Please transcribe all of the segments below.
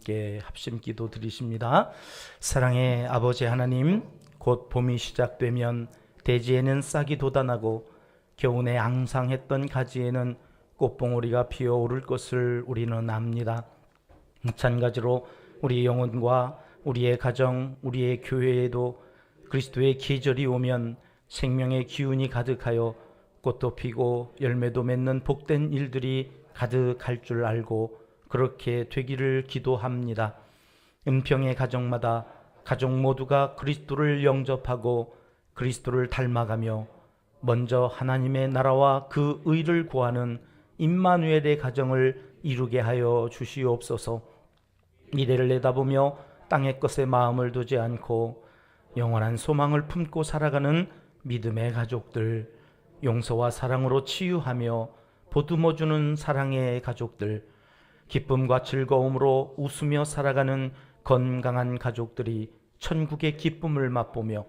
함께 합심 기도 드리십니다. 사랑의 아버지 하나님, 곧 봄이 시작되면 대지에는 싹이 돋아나고 겨우내 앙상했던 가지에는 꽃봉오리가 피어오를 것을 우리는 압니다. 마찬가지로 우리 영혼과 우리의 가정, 우리의 교회에도 그리스도의 계절이 오면 생명의 기운이 가득하여 꽃도 피고 열매도 맺는 복된 일들이 가득할 줄 알고 그렇게 되기를 기도합니다. 은평의 가정마다 가족 모두가 그리스도를 영접하고 그리스도를 닮아가며 먼저 하나님의 나라와 그 의를 구하는 임마누엘의 가정을 이루게 하여 주시옵소서. 미래를 내다보며 땅의 것에 마음을 두지 않고 영원한 소망을 품고 살아가는 믿음의 가족들, 용서와 사랑으로 치유하며 보듬어주는 사랑의 가족들, 기쁨과 즐거움으로 웃으며 살아가는 건강한 가족들이 천국의 기쁨을 맛보며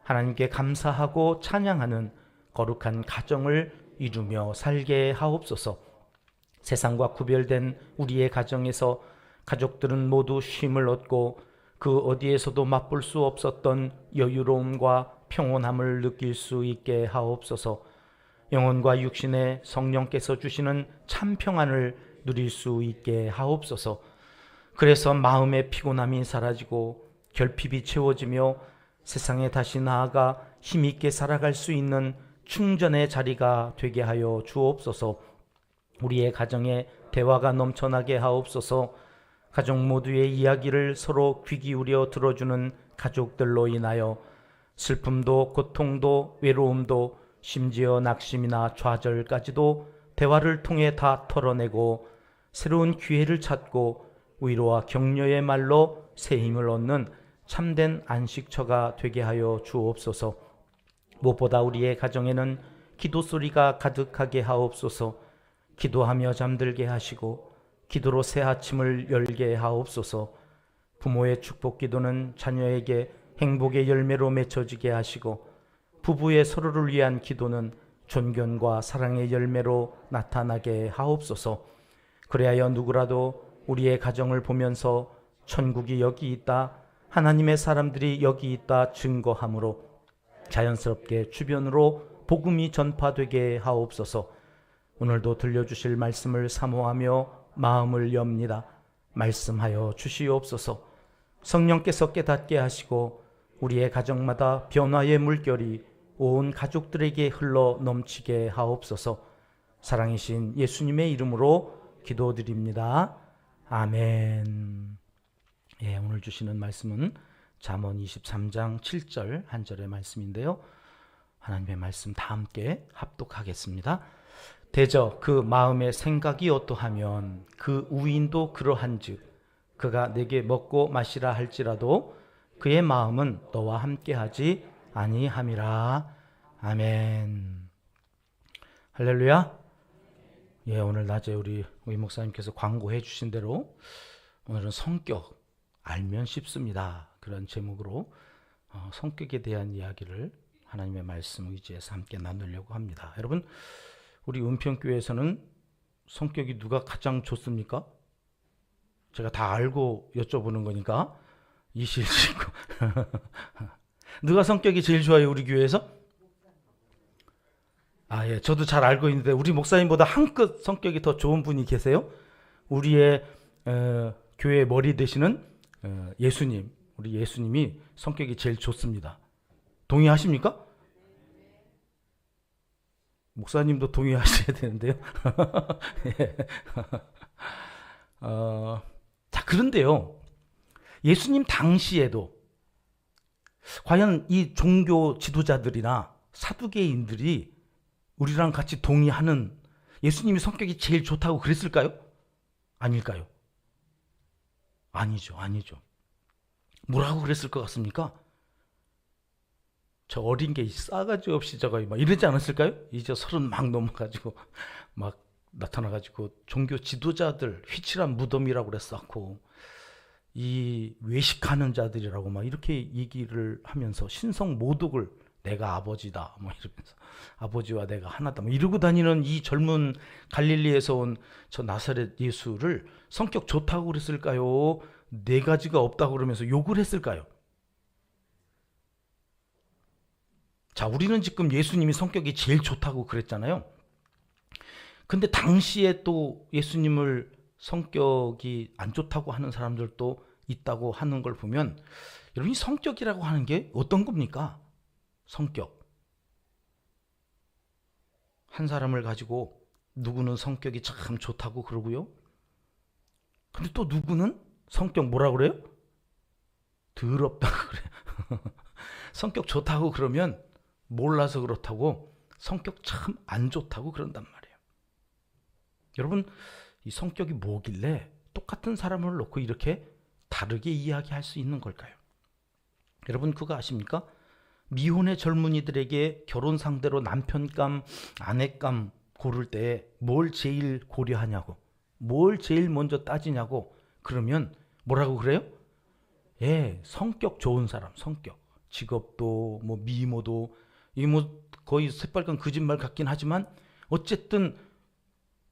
하나님께 감사하고 찬양하는 거룩한 가정을 이루며 살게 하옵소서. 세상과 구별된 우리의 가정에서 가족들은 모두 쉼을 얻고 그 어디에서도 맛볼 수 없었던 여유로움과 평온함을 느낄 수 있게 하옵소서. 영혼과 육신에 성령께서 주시는 참 평안을 누릴 수 있게 하옵소서. 그래서 마음의 피곤함이 사라지고 결핍이 채워지며 세상에 다시 나아가 힘있게 살아갈 수 있는 충전의 자리가 되게 하여 주옵소서. 우리의 가정에 대화가 넘쳐나게 하옵소서. 가족 모두의 이야기를 서로 귀 기울여 들어주는 가족들로 인하여 슬픔도 고통도 외로움도 심지어 낙심이나 좌절까지도 대화를 통해 다 털어내고 새로운 기회를 찾고 위로와 격려의 말로 새 힘을 얻는 참된 안식처가 되게 하여 주옵소서. 무엇보다 우리의 가정에는 기도 소리가 가득하게 하옵소서. 기도하며 잠들게 하시고 기도로 새 아침을 열게 하옵소서. 부모의 축복 기도는 자녀에게 행복의 열매로 맺혀지게 하시고 부부의 서로를 위한 기도는 존경과 사랑의 열매로 나타나게 하옵소서. 그리하여 누구라도 우리의 가정을 보면서 천국이 여기 있다, 하나님의 사람들이 여기 있다 증거함으로 자연스럽게 주변으로 복음이 전파되게 하옵소서. 오늘도 들려주실 말씀을 사모하며 마음을 엽니다. 말씀하여 주시옵소서. 성령께서 깨닫게 하시고 우리의 가정마다 변화의 물결이 온 가족들에게 흘러 넘치게 하옵소서. 사랑이신 예수님의 이름으로 기도드립니다. 아멘. 예, 오늘 주시는 말씀은 잠언 23장 7절 한 절의 말씀인데요. 하나님의 말씀 다 함께 합독하겠습니다. 대저 그 마음의 생각이 어떠하면 그 우인도 그러한즉 그가 내게 먹고 마시라 할지라도 그의 마음은 너와 함께하지 아니함이라. 아멘. 할렐루야. 예, 오늘 낮에 우리 목사님께서 광고해 주신 대로 오늘은 성격 알면 쉽습니다, 그런 제목으로 성격에 대한 이야기를 하나님의 말씀 의지해서 함께 나누려고 합니다. 여러분, 우리 은평교회에서는 성격이 누가 가장 좋습니까? 제가 다 알고 여쭤보는 거니까 이실직고 누가 성격이 제일 좋아요, 우리 교회에서? 예, 저도 잘 알고 있는데 우리 목사님보다 한끗 성격이 더 좋은 분이 계세요. 우리의 교회 머리 되시는 예수님, 우리 예수님이 성격이 제일 좋습니다. 동의하십니까? 목사님도 동의하셔야 되는데요. 예. 자, 그런데요, 예수님 당시에도 과연 이 종교 지도자들이나 사두개인들이 우리랑 같이 동의하는 예수님이 성격이 제일 좋다고 그랬을까요? 아닐까요? 아니죠. 뭐라고 그랬을 것 같습니까? 저 어린 게 싸가지 없이 저거 막 이러지 않았을까요? 이제 30 막 넘어가지고 막 나타나가지고 종교 지도자들 휘칠한 무덤이라고 그랬었고 이 외식하는 자들이라고 막 이렇게 얘기를 하면서 신성 모독을 내가 아버지다 뭐 이러면서 아버지와 내가 하나다 뭐 이러고 다니는 이 젊은 갈릴리에서 온 저 나사렛 예수를 성격 좋다고 그랬을까요? 네 가지가 없다고 그러면서 욕을 했을까요? 자, 우리는 지금 예수님이 성격이 제일 좋다고 그랬잖아요. 근데 당시에 또 예수님을 성격이 안 좋다고 하는 사람들도 있다고 하는 걸 보면 여러분이 성격이라고 하는 게 어떤 겁니까? 성격. 한 사람을 가지고 누구는 성격이 참 좋다고 그러고요. 근데 또 누구는 성격 뭐라고 그래요? 더럽다고 그래요. 성격 좋다고 그러면 몰라서 그렇다고 성격 참 안 좋다고 그런단 말이에요. 여러분, 이 성격이 뭐길래 똑같은 사람을 놓고 이렇게 다르게 이야기할 수 있는 걸까요? 여러분 그거 아십니까? 미혼의 젊은이들에게 결혼 상대로 남편감, 아내감 고를 때 뭘 제일 고려하냐고, 뭘 제일 먼저 따지냐고 그러면 뭐라고 그래요? 예, 성격 좋은 사람, 성격. 직업도 뭐 미모도 이 뭐 거의 새빨간 거짓말 같긴 하지만 어쨌든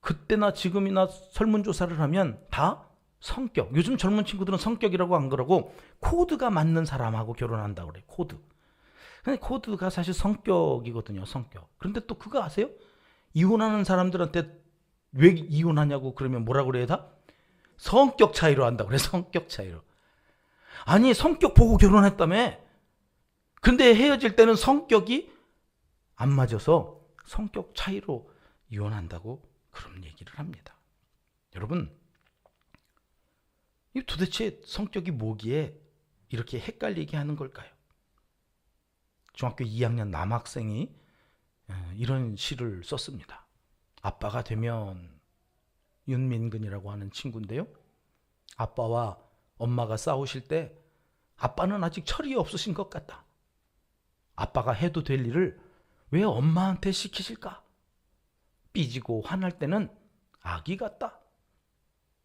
그때나 지금이나 설문조사를 하면 다 성격. 요즘 젊은 친구들은 성격이라고 안 그러고 코드가 맞는 사람하고 결혼한다고 그래요. 코드. 근데 코드가 사실 성격이거든요. 성격. 그런데 또 그거 아세요? 이혼하는 사람들한테 왜 이혼하냐고 그러면 뭐라고 그래요 다? 성격 차이로 한다고 그래. 성격 차이로. 아니 성격 보고 결혼했다며. 근데 헤어질 때는 성격이 안 맞아서 성격 차이로 이혼한다고 그런 얘기를 합니다. 여러분 이 도대체 성격이 뭐기에 이렇게 헷갈리게 하는 걸까요? 중학교 2학년 남학생이 이런 시를 썼습니다. 아빠가 되면, 윤민근이라고 하는 친구인데요. 아빠와 엄마가 싸우실 때 아빠는 아직 철이 없으신 것 같다. 아빠가 해도 될 일을 왜 엄마한테 시키실까? 삐지고 화날 때는 아기 같다.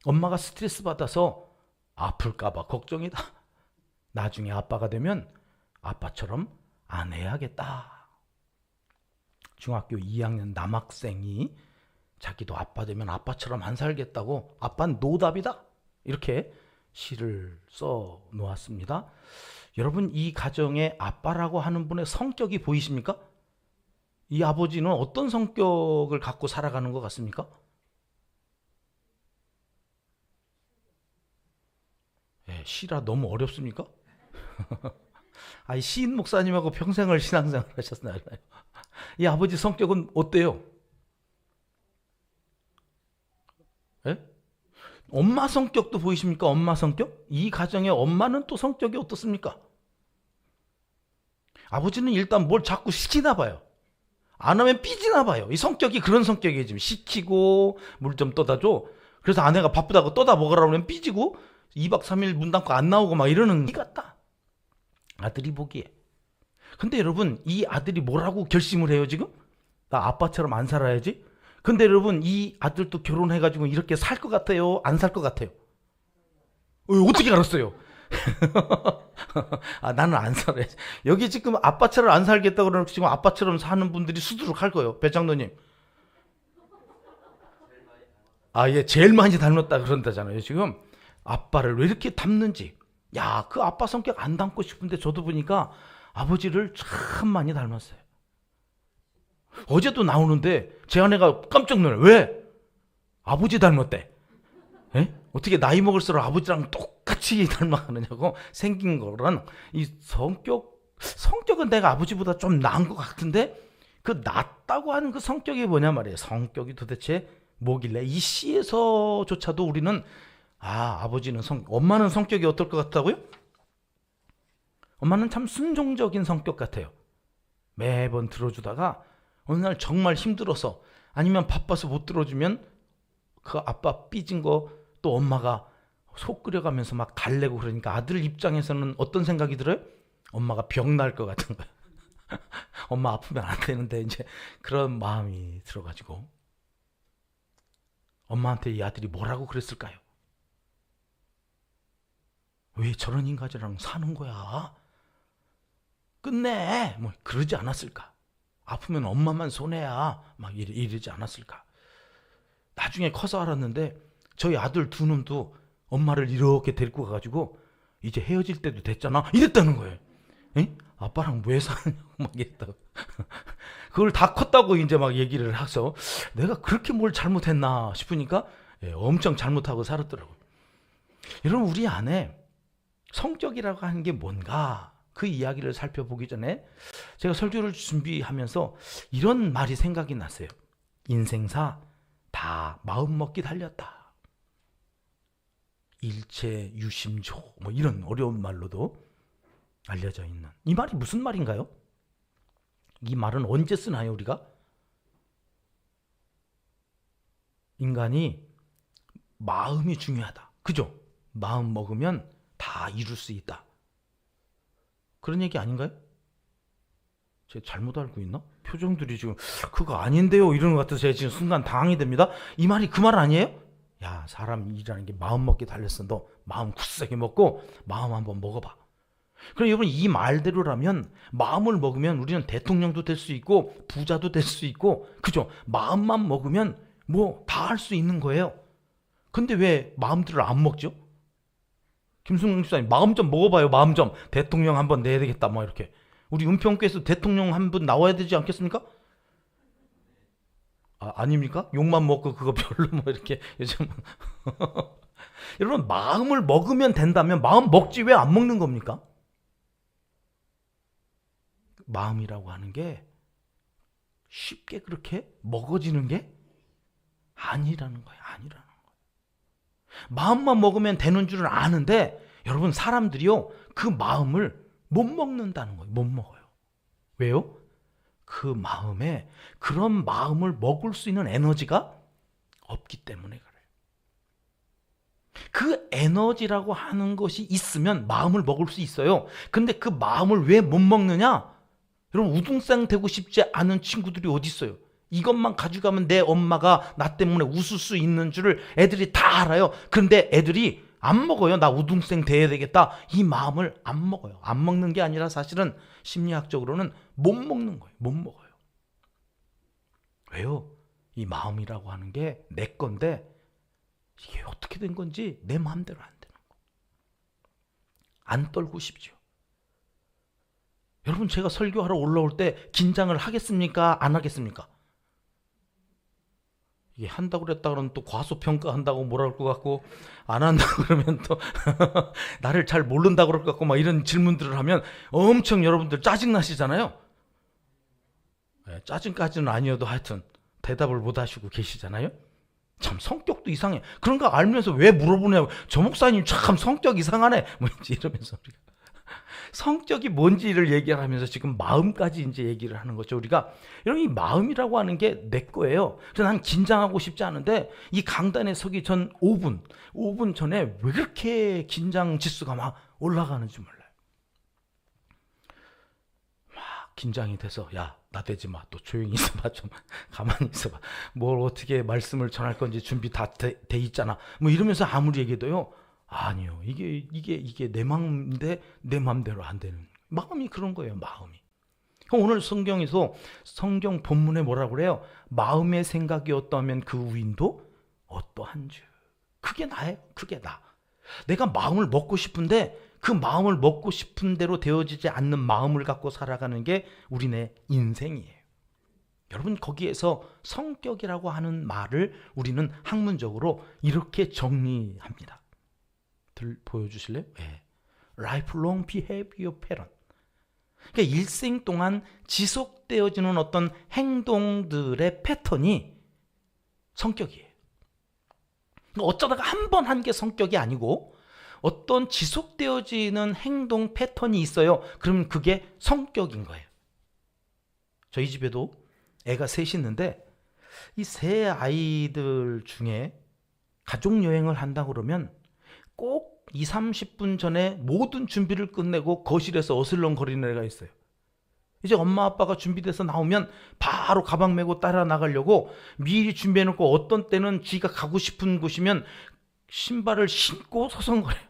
엄마가 스트레스 받아서 아플까봐 걱정이다. 나중에 아빠가 되면 아빠처럼 안 해야겠다. 중학교 2학년 남학생이 자기도 아빠 되면 아빠처럼 안 살겠다고, 아빠는 노답이다, 이렇게 시를 써 놓았습니다. 여러분 이 가정의 아빠라고 하는 분의 성격이 보이십니까? 이 아버지는 어떤 성격을 갖고 살아가는 것 같습니까? 예, 시라 너무 어렵습니까? 아니 시인 목사님하고 평생을 신앙생활 하셨나요? 이 아버지 성격은 어때요? 예? 엄마 성격도 보이십니까? 엄마 성격? 이 가정의 엄마는 또 성격이 어떻습니까? 아버지는 일단 뭘 자꾸 시키나 봐요. 안 하면 삐지나 봐요. 이 성격이 그런 성격이에요. 지금 시키고 물 좀 떠다 줘. 그래서 아내가 바쁘다고 떠다 먹으라고 하면 삐지고 2박 3일 문 닫고 안 나오고 막 이러는 이 같다. 아들이 보기에. 근데 여러분 이 아들이 뭐라고 결심을 해요 지금? 나 아빠처럼 안 살아야지. 근데 여러분 이 아들도 결혼해가지고 이렇게 살 것 같아요? 안 살 것 같아요? 어떻게 알았어요? 아, 나는 안 살아야지. 여기 지금 아빠처럼 안 살겠다고 그러면 지금 아빠처럼 사는 분들이 수두룩 할 거예요. 배장로님. 아, 예, 제일 많이 닮았다 그런다잖아요. 지금 아빠를 왜 이렇게 닮는지. 야, 그 아빠 성격 안 닮고 싶은데 저도 보니까 아버지를 참 많이 닮았어요. 어제도 나오는데 제 아내가 깜짝 놀라요. 왜? 아버지 닮았대. 에? 어떻게 나이 먹을수록 아버지랑 똑같이 닮아가느냐고. 생긴 거랑 이 성격은 내가 아버지보다 좀 나은 것 같은데 그 낫다고 하는 그 성격이 뭐냐 말이에요. 성격이 도대체 뭐길래 이 시에서조차도 우리는 아버지는 엄마는 성격이 어떨 것 같다고요? 엄마는 참 순종적인 성격 같아요. 매번 들어주다가 어느 날 정말 힘들어서 아니면 바빠서 못 들어주면 그 아빠 삐진 거 또 엄마가 속 끓여가면서 막 달래고 그러니까 아들 입장에서는 어떤 생각이 들어요? 엄마가 병 날 것 같은 거예요. 엄마 아프면 안 되는데 이제 그런 마음이 들어가지고 엄마한테 이 아들이 뭐라고 그랬을까요? 왜 저런 인간이랑 사는 거야? 끝내. 뭐 그러지 않았을까? 아프면 엄마만 손해야. 막 이러지 않았을까? 나중에 커서 알았는데 저희 아들 두 놈도 엄마를 이렇게 데리고 가가지고 이제 헤어질 때도 됐잖아. 이랬다는 거예요. 에? 아빠랑 왜 사느냐고 막 이랬다고. 그걸 다 컸다고 이제 막 얘기를 해서 내가 그렇게 뭘 잘못했나 싶으니까 엄청 잘못하고 살았더라고요. 여러분, 우리 안에 성격이라고 하는 게 뭔가 그 이야기를 살펴보기 전에 제가 설교를 준비하면서 이런 말이 생각이 났어요. 인생사 다 마음먹기 달렸다. 일체 유심조 뭐 이런 어려운 말로도 알려져 있는 이 말이 무슨 말인가요? 이 말은 언제 쓰나요, 우리가? 인간이 마음이 중요하다. 그죠? 마음 먹으면 다 이룰 수 있다. 그런 얘기 아닌가요? 제가 잘못 알고 있나? 표정들이 지금 그거 아닌데요 이러는 것 같아서 제가 지금 순간 당황이 됩니다. 이 말이 그 말 아니에요? 야, 사람이라는 게 마음 먹기 달렸어. 너 마음 굳세게 먹고 마음 한번 먹어봐. 그럼 여러분, 이 말대로라면 마음을 먹으면 우리는 대통령도 될 수 있고 부자도 될 수 있고, 그죠? 마음만 먹으면 뭐 다 할 수 있는 거예요. 근데 왜 마음들을 안 먹죠? 김승용 집사님, 마음 좀 먹어봐요. 마음 좀. 대통령 한번 내야 되겠다. 뭐 이렇게. 우리 은평교에서 대통령 한 분 나와야 되지 않겠습니까? 아닙니까? 욕만 먹고 그거 별로 뭐 이렇게 요즘. 여러분, 마음을 먹으면 된다면 마음 먹지 왜 안 먹는 겁니까? 마음이라고 하는 게 쉽게 그렇게 먹어지는 게 아니라는 거예요. 아니라는 거예요. 마음만 먹으면 되는 줄은 아는데 여러분, 사람들이요 그 마음을 못 먹는다는 거예요. 못 먹어요. 왜요? 그 마음에 그런 마음을 먹을 수 있는 에너지가 없기 때문에 그래요. 그 에너지라고 하는 것이 있으면 마음을 먹을 수 있어요. 근데 그 마음을 왜 못 먹느냐? 여러분, 우등생 되고 싶지 않은 친구들이 어디 있어요? 이것만 가져가면 내 엄마가 나 때문에 웃을 수 있는 줄을 애들이 다 알아요. 그런데 애들이 안 먹어요. 나 우등생 돼야 되겠다. 이 마음을 안 먹어요. 안 먹는 게 아니라 사실은 심리학적으로는 못 먹는 거예요. 못 먹어요. 왜요? 이 마음이라고 하는 게 내 건데 이게 어떻게 된 건지 내 마음대로 안 되는 거. 안 떨고 싶죠. 여러분, 제가 설교하러 올라올 때 긴장을 하겠습니까? 안 하겠습니까? 이게 한다고 그랬다 그러면 또 과소평가한다고 뭐라 그럴 것 같고, 안 한다고 그러면 또 나를 잘 모른다고 그럴 것 같고, 막 이런 질문들을 하면 엄청 여러분들 짜증나시잖아요. 짜증까지는 아니어도 하여튼 대답을 못 하시고 계시잖아요. 참 성격도 이상해. 그런 거 알면서 왜 물어보냐고. 저 목사님 참 성격 이상하네. 뭐 이러면서 우리가 성격이 뭔지를 얘기를 하면서 지금 마음까지 이제 얘기를 하는 거죠. 우리가 여러분, 이 마음이라고 하는 게 내 거예요. 그래서 난 긴장하고 싶지 않은데 이 강단에 서기 전 5분 전에 왜 그렇게 긴장 지수가 막 올라가는지 몰라요. 막 긴장이 돼서 야, 나대지 마. 또 조용히 있어봐. 좀 가만히 있어봐. 뭘 어떻게 말씀을 전할 건지 준비 다 돼 있잖아. 뭐 이러면서 아무리 얘기해도요. 아니요. 이게 내 마음인데 내 마음대로 안 되는. 마음이 그런 거예요. 마음이. 오늘 성경에서 성경 본문에 뭐라고 그래요? 마음의 생각이 어떠하면 그 위인도 어떠한 줄. 그게 나예요. 그게 나. 내가 마음을 먹고 싶은데 그 마음을 먹고 싶은 대로 되어지지 않는 마음을 갖고 살아가는 게 우리네 인생이에요. 여러분, 거기에서 성격이라고 하는 말을 우리는 학문적으로 이렇게 정리합니다. 보여주실래요? 네. Lifelong behavior pattern. 그러니까 일생 동안 지속되어지는 어떤 행동들의 패턴이 성격이에요. 그러니까 어쩌다가 한 번 한 게 성격이 아니고 어떤 지속되어지는 행동 패턴이 있어요. 그러면 그게 성격인 거예요. 저희 집에도 애가 셋이 있는데 이 세 아이들 중에 가족여행을 한다 그러면 꼭 2, 30분 전에 모든 준비를 끝내고 거실에서 어슬렁거리는 애가 있어요. 이제 엄마 아빠가 준비돼서 나오면 바로 가방 메고 따라 나가려고 미리 준비해놓고, 어떤 때는 지가 가고 싶은 곳이면 신발을 신고 서성거려요.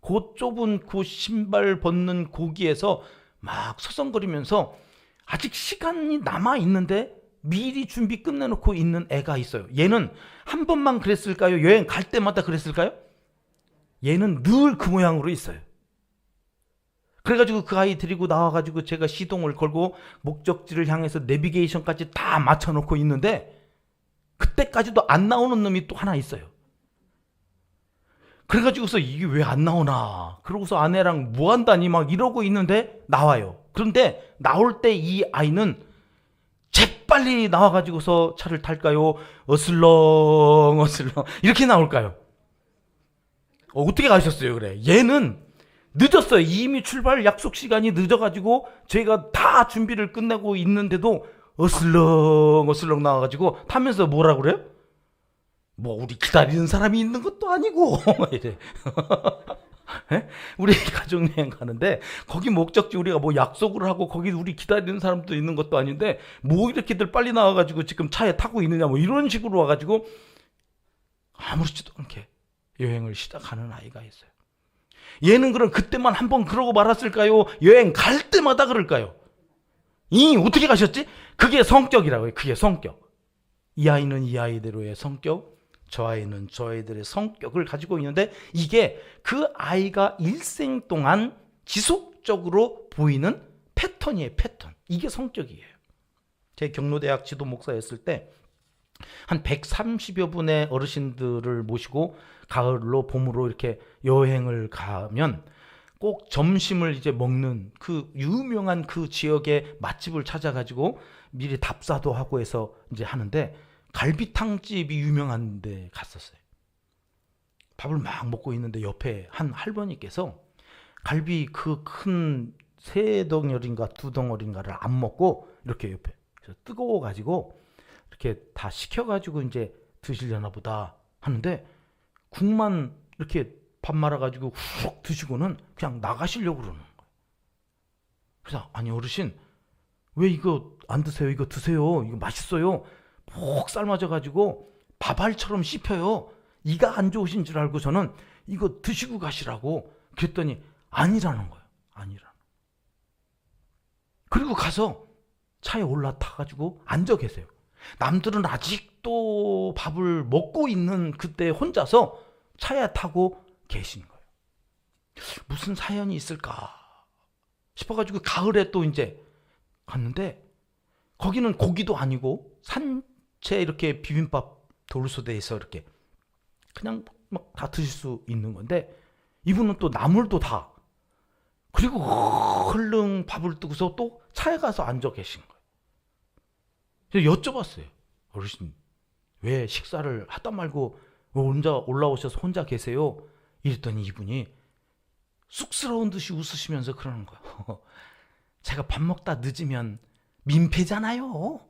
그 좁은 그 신발 벗는 고기에서 막 서성거리면서 아직 시간이 남아 있는데 미리 준비 끝내놓고 있는 애가 있어요. 얘는 한 번만 그랬을까요? 여행 갈 때마다 그랬을까요? 얘는 늘 그 모양으로 있어요. 그래가지고 그 아이 데리고 나와가지고 제가 시동을 걸고 목적지를 향해서 내비게이션까지 다 맞춰놓고 있는데 그때까지도 안 나오는 놈이 또 하나 있어요. 그래가지고서 이게 왜 안 나오나, 그러고서 아내랑 뭐 한다니 막 이러고 있는데 나와요. 그런데 나올 때 이 아이는 재빨리 나와가지고서 차를 탈까요? 어슬렁 어슬렁 이렇게 나올까요? 어떻게 가셨어요? 그래. 얘는 늦었어요. 이미 출발 약속 시간이 늦어가지고 저희가 다 준비를 끝내고 있는데도 어슬렁 어슬렁 나와가지고 타면서 뭐라 그래요? 뭐 우리 기다리는 사람이 있는 것도 아니고 이래. 우리 가족여행 가는데 거기 목적지 우리가 뭐 약속을 하고 거기 우리 기다리는 사람도 있는 것도 아닌데 뭐 이렇게들 빨리 나와가지고 지금 차에 타고 있느냐 뭐 이런 식으로 와가지고 아무렇지도 않게 여행을 시작하는 아이가 있어요. 얘는 그럼 그때만 한번 그러고 말았을까요? 여행 갈 때마다 그럴까요? 어떻게 가셨지? 그게 성격이라고요. 그게 성격. 이 아이는 이 아이대로의 성격, 저 아이는 저 아이들의 성격을 가지고 있는데 이게 그 아이가 일생 동안 지속적으로 보이는 패턴이에요. 패턴. 이게 성격이에요. 제 경로대학 지도 목사였을 때 한 130여 분의 어르신들을 모시고 가을로 봄으로 이렇게 여행을 가면 꼭 점심을 이제 먹는 그 유명한 그 지역의 맛집을 찾아가지고 미리 답사도 하고 해서 이제 하는데 갈비탕집이 유명한 데 갔었어요. 밥을 막 먹고 있는데 옆에 한 할머니께서 갈비 그 큰 세 덩어리인가 두 덩어리인가를 안 먹고 이렇게 옆에 뜨거워가지고 이렇게 다 식혀가지고 이제 드시려나 보다 하는데 국만 이렇게 밥 말아가지고 훅 드시고는 그냥 나가시려고 그러는 거예요. 그래서 아니 어르신 왜 이거 안 드세요? 이거 드세요. 이거 맛있어요. 푹 삶아져가지고 밥알처럼 씹혀요. 이가 안 좋으신 줄 알고 저는 이거 드시고 가시라고 그랬더니 아니라는 거예요. 아니라는. 그리고 가서 차에 올라타가지고 앉아 계세요. 남들은 아직도 밥을 먹고 있는 그때 혼자서 차에 타고 계신 거예요. 무슨 사연이 있을까 싶어가지고 가을에 또 이제 갔는데 거기는 고기도 아니고 산채 이렇게 비빔밥 돌소대에서 이렇게 그냥 막 다 드실 수 있는 건데 이분은 또 나물도 다 그리고 흘릉 밥을 뜨고서 또 차에 가서 앉아 계신 거예요. 그래서 여쭤봤어요. 어르신 왜 식사를 하다 말고 혼자 올라오셔서 혼자 계세요? 이랬더니 이분이 쑥스러운 듯이 웃으시면서 그러는 거예요. 제가 밥 먹다 늦으면 민폐잖아요.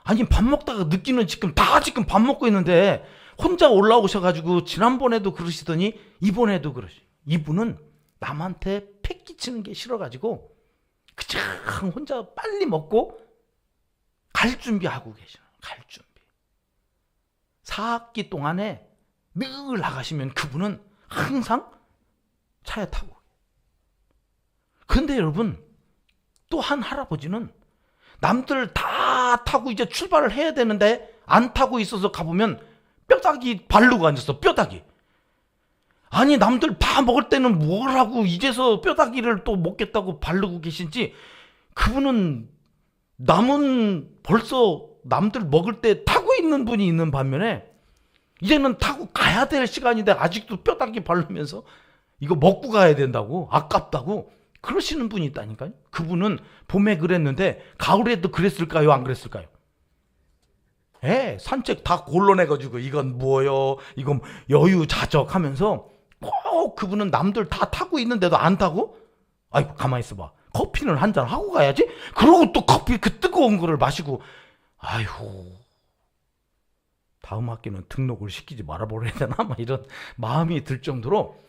아니 밥 먹다가 늦기는 지금 밥 먹고 있는데 혼자 올라오셔가지고 지난번에도 그러시더니 이번에도 그러시. 이분은 남한테 패 끼치는 게 싫어가지고 그냥 혼자 빨리 먹고 갈 준비하고 계셔요. 갈 준비. 4학기 동안에 늘 나가시면 그분은 항상 차에 타고. 그런데 여러분 또 한 할아버지는 남들 다 타고 이제 출발을 해야 되는데 안 타고 있어서 가보면 뼈다귀 바르고 앉았어. 뼈다귀. 아니 남들 다 먹을 때는 뭐라고 이제서 뼈다귀를 또 먹겠다고 바르고 계신지 그분은 남은 벌써 남들 먹을 때 타고 있는 분이 있는 반면에 이제는 타고 가야 될 시간인데 아직도 뼈다귀 바르면서 이거 먹고 가야 된다고 아깝다고 그러시는 분이 있다니까요. 그분은 봄에 그랬는데 가을에도 그랬을까요? 안 그랬을까요? 예, 산책 다 골라내가지고 이건 뭐요? 이건 여유자적 하면서 꼭 그분은 남들 다 타고 있는데도 안 타고 아이고 가만히 있어봐. 커피는 한잔 하고 가야지. 그러고 또 커피 그 뜨거운 거를 마시고 아이고 다음 학기는 등록을 시키지 말아버려야 되나 막 이런 마음이 들 정도로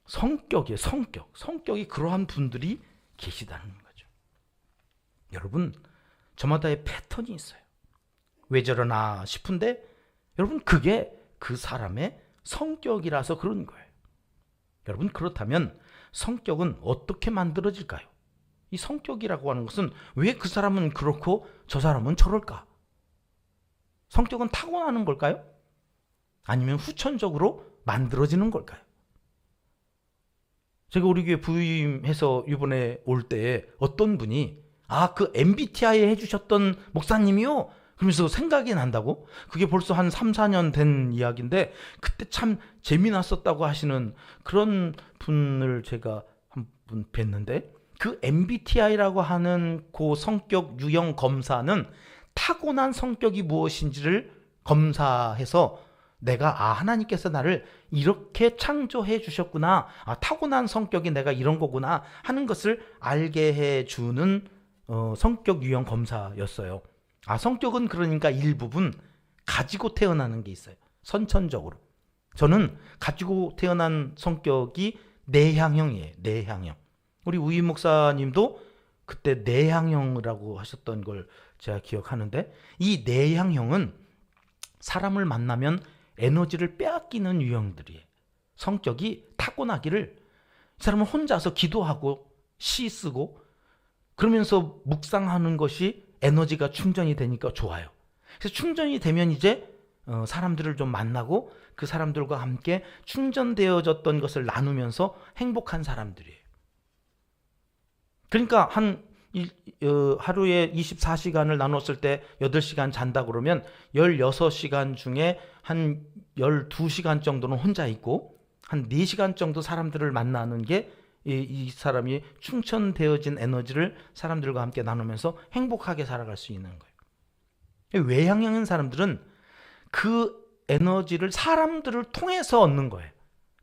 성격이 그러한 분들이 계시다는 거죠. 여러분 저마다의 패턴이 있어요. 왜 저러나 싶은데 여러분 그게 그 사람의 성격이라서 그런 거예요. 여러분 그렇다면 성격은 어떻게 만들어질까요? 이 성격이라고 하는 것은 왜 그 사람은 그렇고 저 사람은 저럴까? 성격은 타고나는 걸까요? 아니면 후천적으로 만들어지는 걸까요? 제가 우리 교회 부임해서 이번에 올 때 어떤 분이 그 MBTI 해주셨던 목사님이요? 그러면서 생각이 난다고? 그게 벌써 한 3, 4년 된 이야기인데 그때 참 재미났었다고 하시는 그런 분을 제가 한 분 뵀는데 그 MBTI라고 하는 그 성격 유형 검사는 타고난 성격이 무엇인지를 검사해서 내가 하나님께서 나를 이렇게 창조해 주셨구나. 타고난 성격이 내가 이런 거구나 하는 것을 알게 해주는 성격 유형 검사였어요. 성격은 그러니까 일부분 가지고 태어나는 게 있어요. 선천적으로. 저는 가지고 태어난 성격이 내향형이에요. 내향형. 우리 우임 목사님도 그때 내향형이라고 하셨던 걸 제가 기억하는데 이 내향형은 사람을 만나면 에너지를 빼앗기는 유형들이에요. 성격이 타고나기를 이 사람은 혼자서 기도하고 시 쓰고 그러면서 묵상하는 것이 에너지가 충전이 되니까 좋아요. 그래서 충전이 되면 이제 사람들을 좀 만나고 그 사람들과 함께 충전되어졌던 것을 나누면서 행복한 사람들이에요. 그러니까 하루에 24시간을 나눴을 때 8시간 잔다 그러면 16시간 중에 한 12시간 정도는 혼자 있고 한 4시간 정도 사람들을 만나는 게 이 사람이 충전되어진 에너지를 사람들과 함께 나누면서 행복하게 살아갈 수 있는 거예요. 외향형인 사람들은 그 에너지를 사람들을 통해서 얻는 거예요.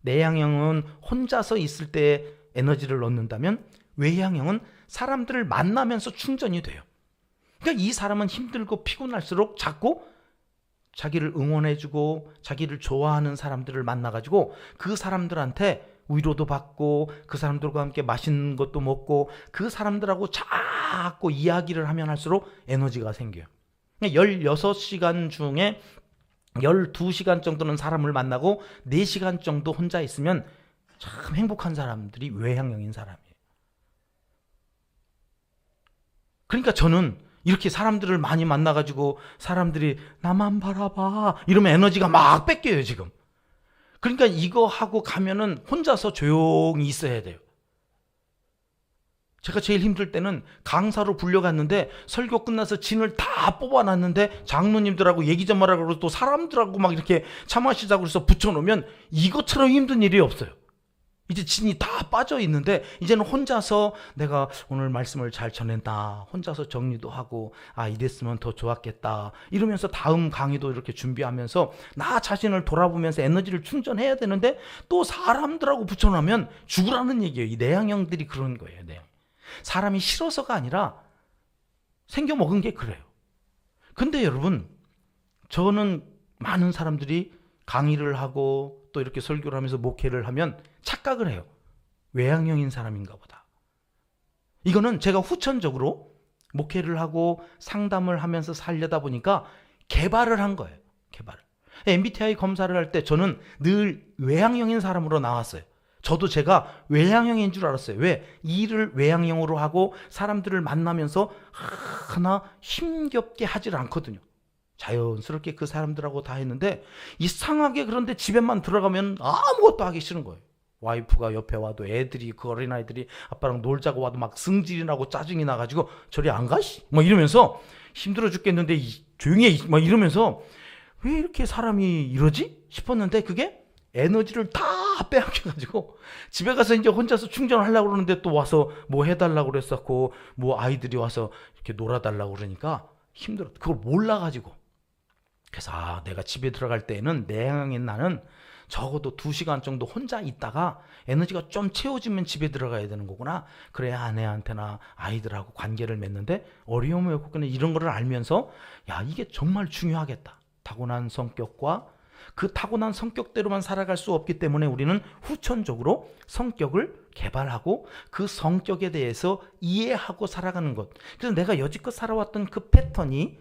내향형은 혼자서 있을 때 에너지를 얻는다면 외향형은 사람들을 만나면서 충전이 돼요. 그러니까 이 사람은 힘들고 피곤할수록 자꾸 자기를 응원해주고 자기를 좋아하는 사람들을 만나가지고 그 사람들한테 위로도 받고 그 사람들과 함께 맛있는 것도 먹고 그 사람들하고 자꾸 이야기를 하면 할수록 에너지가 생겨요. 16시간 중에 12시간 정도는 사람을 만나고 4시간 정도 혼자 있으면 참 행복한 사람들이 외향형인 사람이에요. 그러니까 저는 이렇게 사람들을 많이 만나가지고 사람들이 나만 바라봐 이러면 에너지가 막 뺏겨요 지금. 그러니까 이거 하고 가면은 혼자서 조용히 있어야 돼요. 제가 제일 힘들 때는 강사로 불려갔는데 설교 끝나서 진을 다 뽑아놨는데 장로님들하고 얘기 좀 하라고 그러고 또 사람들하고 막 이렇게 차 마시자고 해서 붙여놓으면 이것처럼 힘든 일이 없어요. 이제 진이 다 빠져 있는데 이제는 혼자서 내가 오늘 말씀을 잘 전했다. 혼자서 정리도 하고 이랬으면 더 좋았겠다. 이러면서 다음 강의도 이렇게 준비하면서 나 자신을 돌아보면서 에너지를 충전해야 되는데 또 사람들하고 붙여놓으면 죽으라는 얘기예요. 이 내향형들이 그런 거예요. 사람이 싫어서가 아니라 생겨먹은 게 그래요. 근데 여러분 저는 많은 사람들이 강의를 하고 또 이렇게 설교를 하면서 목회를 하면 착각을 해요. 외향형인 사람인가 보다. 이거는 제가 후천적으로 목회를 하고 상담을 하면서 살려다 보니까 개발을 한 거예요. 개발을. MBTI 검사를 할 때 저는 늘 외향형인 사람으로 나왔어요. 저도 제가 외향형인 줄 알았어요. 왜? 일을 외향형으로 하고 사람들을 만나면서 하나 힘겹게 하질 않거든요. 자연스럽게 그 사람들하고 다 했는데 이상하게 그런데 집에만 들어가면 아무것도 하기 싫은 거예요. 와이프가 옆에 와도 애들이 그 어린아이들이 아빠랑 놀자고 와도 막 승질이 나고 짜증이 나가지고 저리 안 가? 막 이러면서 힘들어 죽겠는데 조용히 해 막 이러면서 왜 이렇게 사람이 이러지? 싶었는데 그게 에너지를 다 빼앗겨가지고 집에 가서 이제 혼자서 충전하려고 그러는데 또 와서 뭐 해달라고 그랬었고 뭐 아이들이 와서 이렇게 놀아달라고 그러니까 힘들어. 그걸 몰라가지고 그래서 내가 집에 들어갈 때에는 내향인 나는 적어도 2시간 정도 혼자 있다가 에너지가 좀 채워지면 집에 들어가야 되는 거구나. 그래야 아내한테나 아이들하고 관계를 맺는데 어려움이 없고 이런 거를 알면서 이게 정말 중요하겠다. 타고난 성격과 그 타고난 성격대로만 살아갈 수 없기 때문에 우리는 후천적으로 성격을 개발하고 그 성격에 대해서 이해하고 살아가는 것. 그래서 내가 여지껏 살아왔던 그 패턴이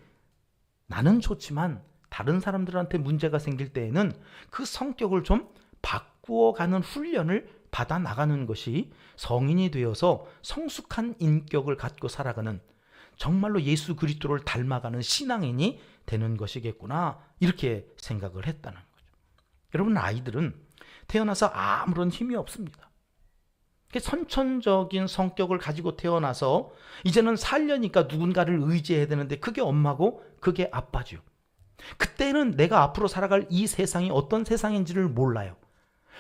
나는 좋지만 다른 사람들한테 문제가 생길 때에는 그 성격을 좀 바꾸어가는 훈련을 받아 나가는 것이 성인이 되어서 성숙한 인격을 갖고 살아가는, 정말로 예수 그리스도를 닮아가는 신앙인이 되는 것이겠구나, 이렇게 생각을 했다는 거죠. 여러분, 아이들은 태어나서 아무런 힘이 없습니다. 선천적인 성격을 가지고 태어나서 이제는 살려니까 누군가를 의지해야 되는데, 그게 엄마고 그게 아빠죠. 그때는 내가 앞으로 살아갈 이 세상이 어떤 세상인지를 몰라요.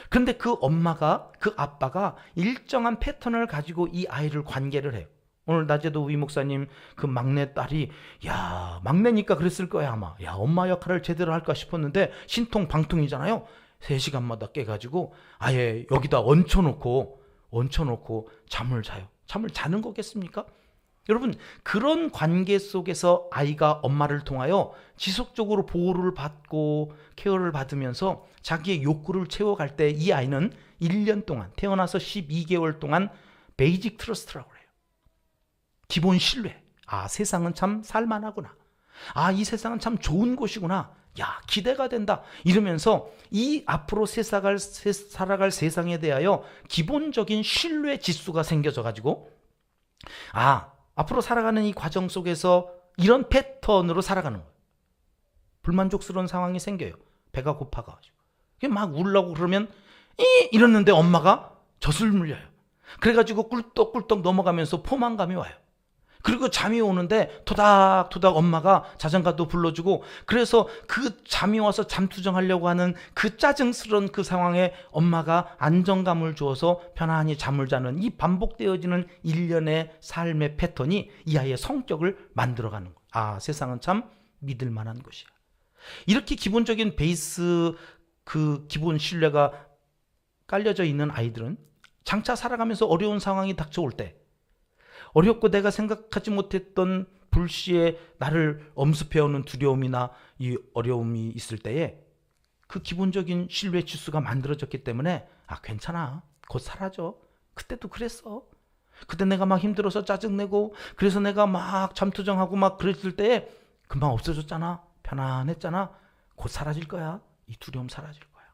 그런데 그 엄마가, 그 아빠가 일정한 패턴을 가지고 이 아이를 관계를 해요. 오늘 낮에도 위 목사님 그 막내 딸이, 야, 막내니까 그랬을 거야 아마. 야, 엄마 역할을 제대로 할까 싶었는데 신통방통이잖아요. 3시간마다 깨가지고 아예 여기다 얹혀놓고 잠을 자요. 잠을 자는 거겠습니까? 여러분, 그런 관계 속에서 아이가 엄마를 통하여 지속적으로 보호를 받고 케어를 받으면서 자기의 욕구를 채워갈 때, 이 아이는 1년 동안, 태어나서 12개월 동안 베이직 트러스트라고 해요. 기본 신뢰. 아, 세상은 참 살만하구나. 아, 이 세상은 참 좋은 곳이구나. 야, 기대가 된다. 이러면서 이 앞으로 살아갈 세상에 대하여 기본적인 신뢰 지수가 생겨져 가지고, 아, 앞으로 살아가는 이 과정 속에서 이런 패턴으로 살아가는 거예요. 불만족스러운 상황이 생겨요. 배가 고파가지고 막 울려고 그러면 이러는데 엄마가 젖을 물려요. 그래가지고 꿀떡꿀떡 넘어가면서 포만감이 와요. 그리고 잠이 오는데 토닥토닥 엄마가 자장가도 불러주고, 그래서 그 잠이 와서 잠투정하려고 하는 그 짜증스러운 그 상황에 엄마가 안정감을 주어서 편안히 잠을 자는, 이 반복되어지는 일련의 삶의 패턴이 이 아이의 성격을 만들어가는 거예요. 아, 세상은 참 믿을 만한 곳이야. 이렇게 기본적인 베이스, 그 기본 신뢰가 깔려져 있는 아이들은 장차 살아가면서 어려운 상황이 닥쳐올 때, 어렵고 내가 생각하지 못했던 불시에 나를 엄습해오는 두려움이나 이 어려움이 있을 때에 그 기본적인 신뢰 지수가 만들어졌기 때문에, 아, 괜찮아, 곧 사라져. 그때도 그랬어. 그때 내가 막 힘들어서 짜증내고, 그래서 내가 막 잠투정하고 막 그랬을 때에 금방 없어졌잖아. 편안했잖아. 곧 사라질 거야. 이 두려움 사라질 거야.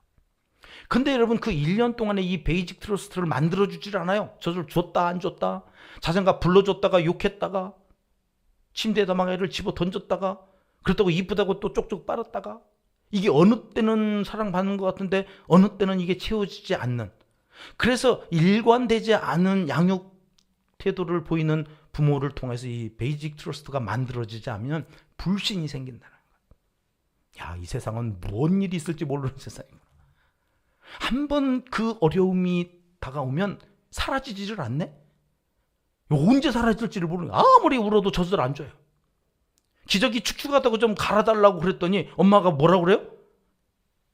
근데 여러분, 그 1년 동안에 이 베이직 트러스트를 만들어주질 않아요. 저를 줬다 안 줬다, 자장가 불러줬다가 욕했다가, 침대에다 막 애를 집어 던졌다가, 그렇다고 이쁘다고 또 쪽쪽 빨았다가, 이게 어느 때는 사랑받는 것 같은데 어느 때는 이게 채워지지 않는, 그래서 일관되지 않은 양육 태도를 보이는 부모를 통해서 이 베이직 트러스트가 만들어지지 않으면 불신이 생긴다는 거예요. 야, 이 세상은 뭔 일이 있을지 모르는 세상이구나. 한번 그 어려움이 다가오면 사라지지를 않네? 언제 사라질지를 모르는 거야. 아무리 울어도 젖을 안 줘요. 기저귀 축축하다고 좀 갈아달라고 그랬더니 엄마가 뭐라고 그래요?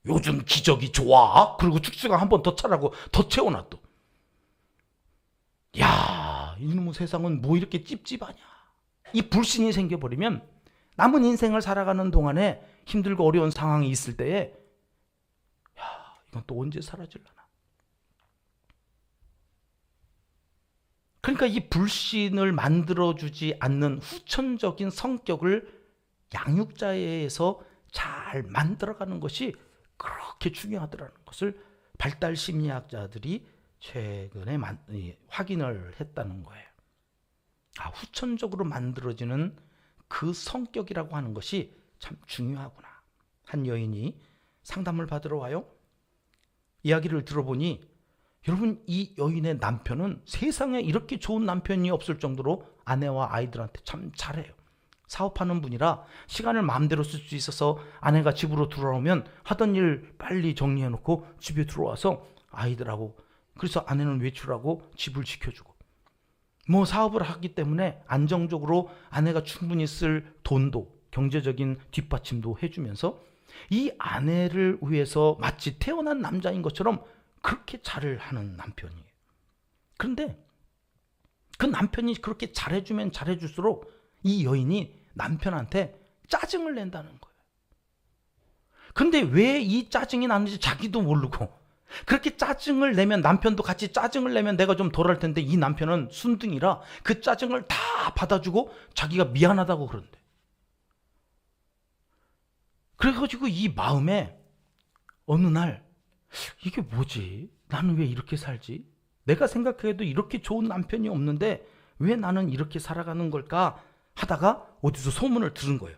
요즘 기저귀 좋아? 그리고 축축한 한 번 더 차라고 더 채워놔 또. 야, 이놈의 세상은 뭐 이렇게 찝찝하냐. 이 불신이 생겨버리면 남은 인생을 살아가는 동안에 힘들고 어려운 상황이 있을 때에, 야, 이건 또 언제 사라질려나. 그러니까 이 불신을 만들어주지 않는 후천적인 성격을 양육자에서 잘 만들어가는 것이 그렇게 중요하더라는 것을 발달심리학자들이 최근에 확인을 했다는 거예요. 아, 후천적으로 만들어지는 그 성격이라고 하는 것이 참 중요하구나. 한 여인이 상담을 받으러 와요. 이야기를 들어보니, 여러분, 이 여인의 남편은 세상에 이렇게 좋은 남편이 없을 정도로 아내와 아이들한테 참 잘해요. 사업하는 분이라 시간을 마음대로 쓸 수 있어서 아내가 집으로 들어오면 하던 일 빨리 정리해놓고 집에 들어와서 아이들하고, 그래서 아내는 외출하고 집을 지켜주고, 뭐 사업을 하기 때문에 안정적으로 아내가 충분히 쓸 돈도, 경제적인 뒷받침도 해주면서 이 아내를 위해서 마치 태어난 남자인 것처럼 그렇게 잘을 하는 남편이에요. 그런데 그 남편이 그렇게 잘해주면 잘해줄수록 이 여인이 남편한테 짜증을 낸다는 거예요. 근데 왜 이 짜증이 나는지 자기도 모르고, 그렇게 짜증을 내면 남편도 같이 짜증을 내면 내가 좀 덜 할 텐데, 이 남편은 순둥이라 그 짜증을 다 받아주고 자기가 미안하다고 그런대. 그래가지고 이 마음에 어느 날, 이게 뭐지? 나는 왜 이렇게 살지? 내가 생각해도 이렇게 좋은 남편이 없는데 왜 나는 이렇게 살아가는 걸까? 하다가 어디서 소문을 들은 거예요.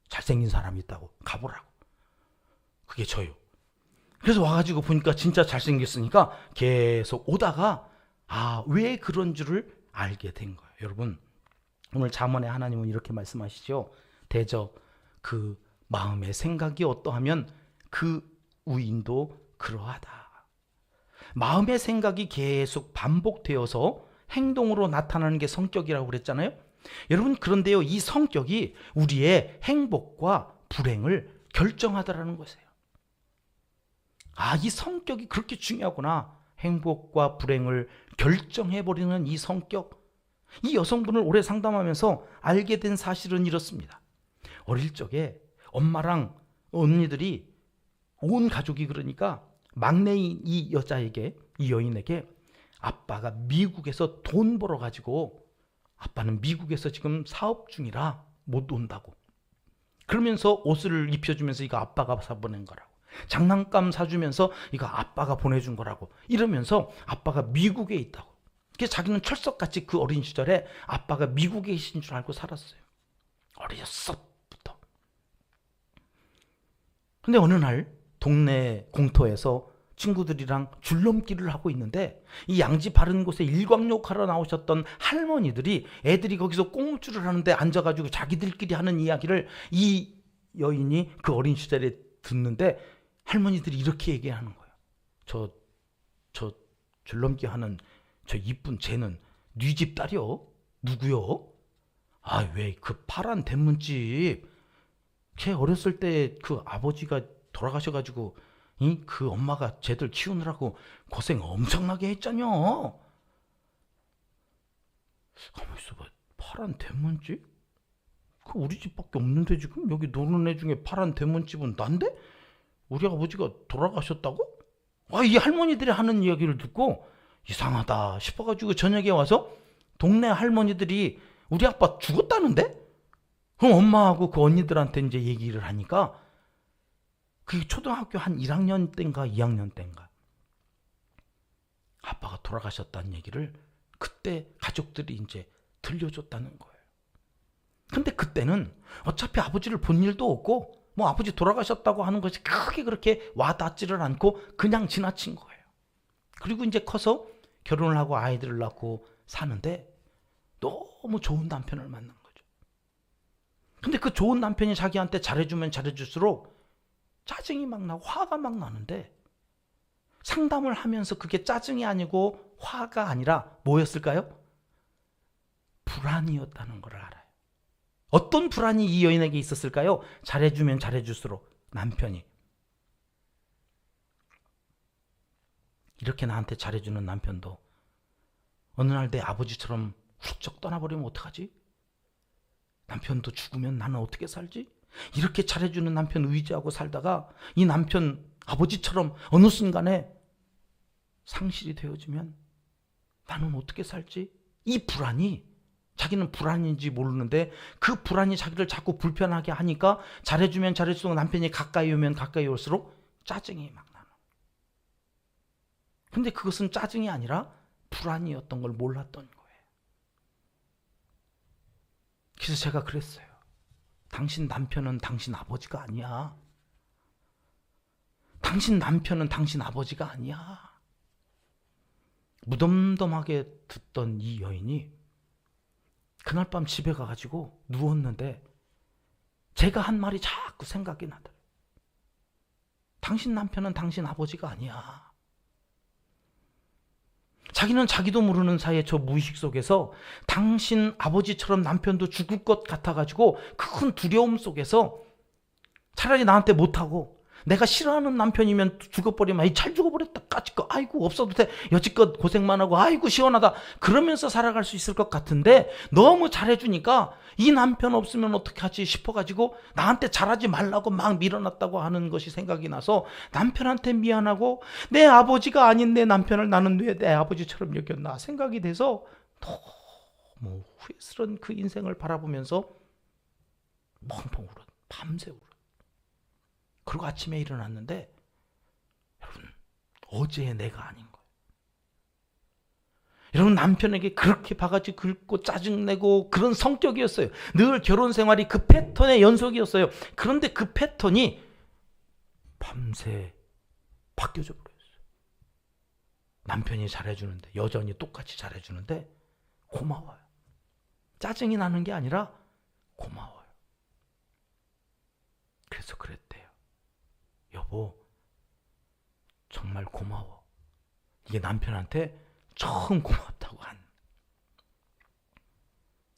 잘생긴 사람이 있다고 가보라고. 그게 저요. 그래서 와가지고 보니까 진짜 잘생겼으니까 계속 오다가 왜 그런 줄을 알게 된 거예요. 여러분, 오늘 잠언에 하나님은 이렇게 말씀하시죠. 대저 그 마음의 생각이 어떠하면 그 우인도 그러하다. 마음의 생각이 계속 반복되어서 행동으로 나타나는 게 성격이라고 그랬잖아요. 여러분, 그런데요, 이 성격이 우리의 행복과 불행을 결정하더라는 것이에요. 이 성격이 그렇게 중요하구나. 행복과 불행을 결정해버리는 이 성격. 이 여성분을 오래 상담하면서 알게 된 사실은 이렇습니다. 어릴 적에 엄마랑 언니들이 온 가족이 그러니까 막내인 이 여자에게, 이 여인에게 아빠가 미국에서 돈 벌어가지고 아빠는 미국에서 지금 사업 중이라 못 온다고. 그러면서 옷을 입혀주면서 이거 아빠가 사보낸 거라고. 장난감 사주면서 이거 아빠가 보내준 거라고. 이러면서 아빠가 미국에 있다고. 그래서 자기는 철석같이 그 어린 시절에 아빠가 미국에 계신 줄 알고 살았어요. 어렸었부터. 근데 어느 날 동네 공터에서 친구들이랑 줄넘기를 하고 있는데 이 양지 바른 곳에 일광욕하러 나오셨던 할머니들이 애들이 거기서 꽁무줄을 하는데 앉아가지고 자기들끼리 하는 이야기를 이 여인이 그 어린 시절에 듣는데 할머니들이 이렇게 얘기하는 거예요. 저 줄넘기 하는 저 이쁜 쟤는 네 집 딸이요? 누구요? 왜 그 파란 대문집 걔 어렸을 때 그 아버지가 돌아가셔가지고 그 엄마가 쟤들 키우느라고 고생 엄청나게 했잖여. 가만히 있어봐. 파란 대문집? 그 우리 집밖에 없는데 지금 여기 노는 애 중에 파란 대문집은 난데? 우리 아버지가 돌아가셨다고? 이 할머니들이 하는 이야기를 듣고 이상하다 싶어가지고 저녁에 와서 동네 할머니들이 우리 아빠 죽었다는데? 그럼 엄마하고 그 언니들한테 이제 얘기를 하니까 그게 초등학교 한 1학년 때인가 2학년 때인가 아빠가 돌아가셨다는 얘기를 그때 가족들이 이제 들려줬다는 거예요. 근데 그때는 어차피 아버지를 본 일도 없고 뭐 아버지 돌아가셨다고 하는 것이 크게 그렇게 와닿지를 않고 그냥 지나친 거예요. 그리고 이제 커서 결혼을 하고 아이들을 낳고 사는데 너무 좋은 남편을 만난 거죠. 근데 그 좋은 남편이 자기한테 잘해주면 잘해줄수록 짜증이 막 나고 화가 막 나는데 상담을 하면서 그게 짜증이 아니고 화가 아니라 뭐였을까요? 불안이었다는 걸 알아요. 어떤 불안이 이 여인에게 있었을까요? 잘해주면 잘해줄수록 남편이 이렇게 나한테 잘해주는 남편도 어느 날 내 아버지처럼 훌쩍 떠나버리면 어떡하지? 남편도 죽으면 나는 어떻게 살지? 이렇게 잘해주는 남편 의지하고 살다가 이 남편 아버지처럼 어느 순간에 상실이 되어지면 나는 어떻게 살지? 이 불안이 자기는 불안인지 모르는데 그 불안이 자기를 자꾸 불편하게 하니까 잘해주면 잘해줄수록 남편이 가까이 오면 가까이 올수록 짜증이 막 나는. 근데 그것은 짜증이 아니라 불안이었던 걸 몰랐던 거예요. 그래서 제가 그랬어요. 당신 남편은 당신 아버지가 아니야. 당신 남편은 당신 아버지가 아니야. 무덤덤하게 듣던 이 여인이 그날 밤 집에 가가지고 누웠는데 제가 한 말이 자꾸 생각이 나더라고요. 당신 남편은 당신 아버지가 아니야. 자기는 자기도 모르는 사이에 저 무의식 속에서 당신 아버지처럼 남편도 죽을 것 같아가지고 큰 두려움 속에서 차라리 나한테 못하고 내가 싫어하는 남편이면 죽어버리면 잘 죽어버렸다 까짓거 아이고 없어도 돼 여지껏 고생만 하고 아이고 시원하다 그러면서 살아갈 수 있을 것 같은데 너무 잘해주니까 이 남편 없으면 어떡하지 싶어가지고 나한테 잘하지 말라고 막 밀어놨다고 하는 것이 생각이 나서 남편한테 미안하고 내 아버지가 아닌 내 남편을 나는 왜 내 아버지처럼 여겼나 생각이 돼서 너무 후회스러운 그 인생을 바라보면서 펑펑 울었 밤새 울었. 그리고 아침에 일어났는데 여러분 어제의 내가 아닌 거예요. 여러분, 남편에게 그렇게 바가지 긁고 짜증내고 그런 성격이었어요. 늘 결혼 생활이 그 패턴의 연속이었어요. 그런데 그 패턴이 밤새 바뀌어져 버렸어요. 남편이 잘해주는데, 여전히 똑같이 잘해주는데 고마워요. 짜증이 나는 게 아니라 고마워요. 그래서 그랬대요. 여보, 정말 고마워. 이게 남편한테 처음 고맙다고 한.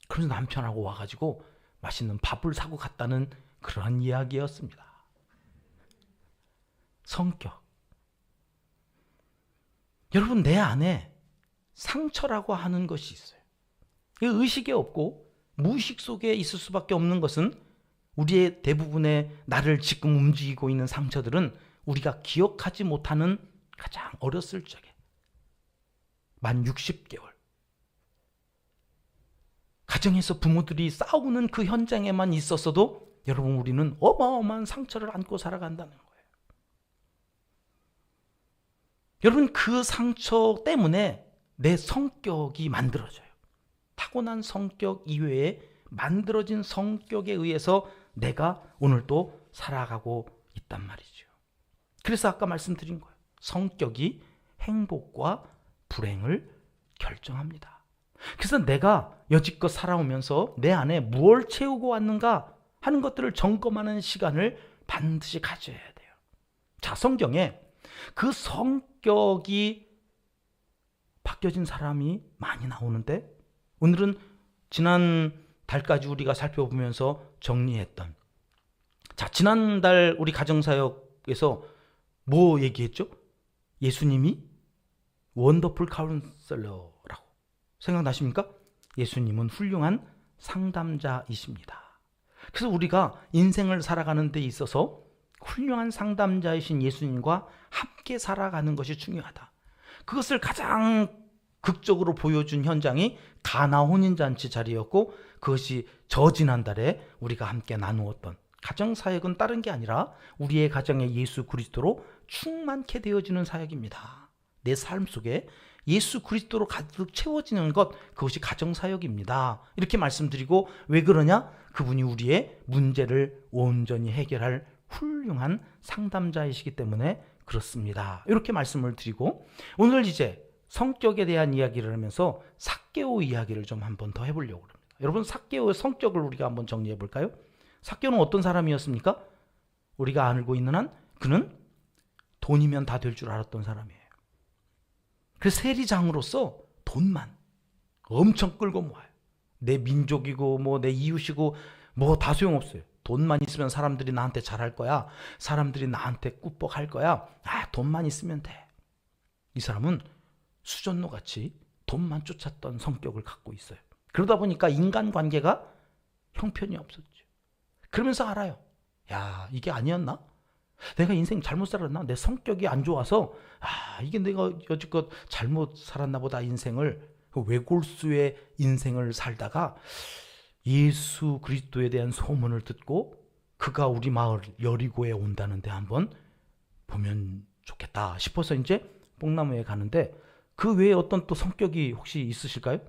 그래서 남편하고 와가지고 맛있는 밥을 사고 갔다는 그러한 이야기였습니다. 성격. 여러분, 내 안에 상처라고 하는 것이 있어요. 의식에 없고 무의식 속에 있을 수밖에 없는 것은, 우리의 대부분의 나를 지금 움직이고 있는 상처들은 우리가 기억하지 못하는 가장 어렸을 적에, 만 60개월 가정에서 부모들이 싸우는 그 현장에만 있었어도 여러분, 우리는 어마어마한 상처를 안고 살아간다는 거예요. 여러분, 그 상처 때문에 내 성격이 만들어져요. 타고난 성격 이외에 만들어진 성격에 의해서 내가 오늘도 살아가고 있단 말이죠. 그래서 아까 말씀드린 거예요. 성격이 행복과 불행을 결정합니다. 그래서 내가 여지껏 살아오면서 내 안에 무엇을 채우고 왔는가 하는 것들을 점검하는 시간을 반드시 가져야 돼요. 자, 성경에 그 성격이 바뀌어진 사람이 많이 나오는데, 오늘은 지난 달까지 우리가 살펴보면서 정리했던, 자, 지난달 우리 가정사역에서 뭐 얘기했죠? 예수님이 원더풀 카운셀러라고 생각나십니까? 예수님은 훌륭한 상담자이십니다. 그래서 우리가 인생을 살아가는 데 있어서 훌륭한 상담자이신 예수님과 함께 살아가는 것이 중요하다. 그것을 가장 극적으로 보여준 현장이 가나 혼인잔치 자리였고, 그것이 지난달에 우리가 함께 나누었던 가정사역은 다른 게 아니라 우리의 가정에 예수 그리스도로 충만케 되어지는 사역입니다. 내 삶 속에 예수 그리스도로 가득 채워지는 것, 그것이 가정사역입니다. 이렇게 말씀드리고, 왜 그러냐? 그분이 우리의 문제를 온전히 해결할 훌륭한 상담자이시기 때문에 그렇습니다. 이렇게 말씀을 드리고, 오늘 이제 성격에 대한 이야기를 하면서 삭개오 이야기를 좀 한 번 더 해보려고 합니다. 여러분, 삭개오의 성격을 우리가 한번 정리해 볼까요? 삭개오는 어떤 사람이었습니까? 우리가 알고 있는 한 그는 돈이면 다 될 줄 알았던 사람이에요. 그래서 세리장으로서 돈만 엄청 끌고 모아요. 내 민족이고 뭐 내 이웃이고 뭐 다 소용없어요. 돈만 있으면 사람들이 나한테 잘할 거야. 사람들이 나한테 꾸벅할 거야. 돈만 있으면 돼. 이 사람은 수전노같이 돈만 쫓았던 성격을 갖고 있어요. 그러다 보니까 인간관계가 형편이 없었죠. 그러면서 알아요. 야, 이게 아니었나? 내가 인생 잘못 살았나? 내 성격이 안 좋아서 이게 내가 여지껏 잘못 살았나 보다. 인생을, 외골수의 인생을 살다가 예수 그리스도에 대한 소문을 듣고 그가 우리 마을 여리고에 온다는데 한번 보면 좋겠다 싶어서 이제 뽕나무에 가는데, 그 외에 어떤 또 성격이 혹시 있으실까요?